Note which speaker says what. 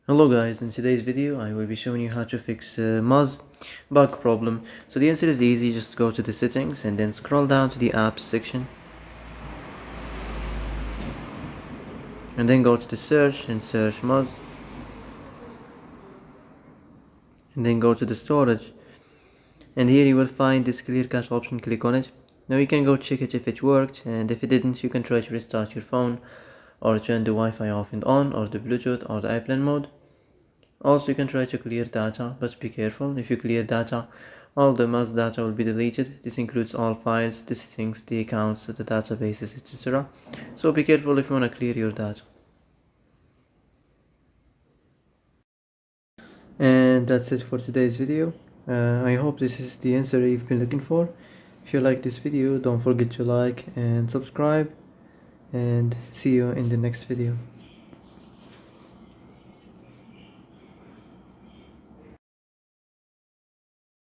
Speaker 1: Hello guys, in today's video I will be showing you how to fix Muzz bug problem. So the answer is easy, just go to the settings and then scroll down to the apps section. And then go to the search and search Muzz. And then go to the storage. And here you will find this clear cache option, click on it. Now you can go check it if it worked, and if it didn't you can try to restart your phone or turn the Wi-Fi off and on, or the Bluetooth or the airplane mode. Also, you can try to clear data, but be careful. If you clear data, all the Muzz data will be deleted. This includes all files, the settings, the accounts, the databases, etc. So be careful if you want to clear your data. And that's it for today's video. I hope this is the answer you've been looking for. If you like this video, don't forget to like and subscribe, and see you in the next video.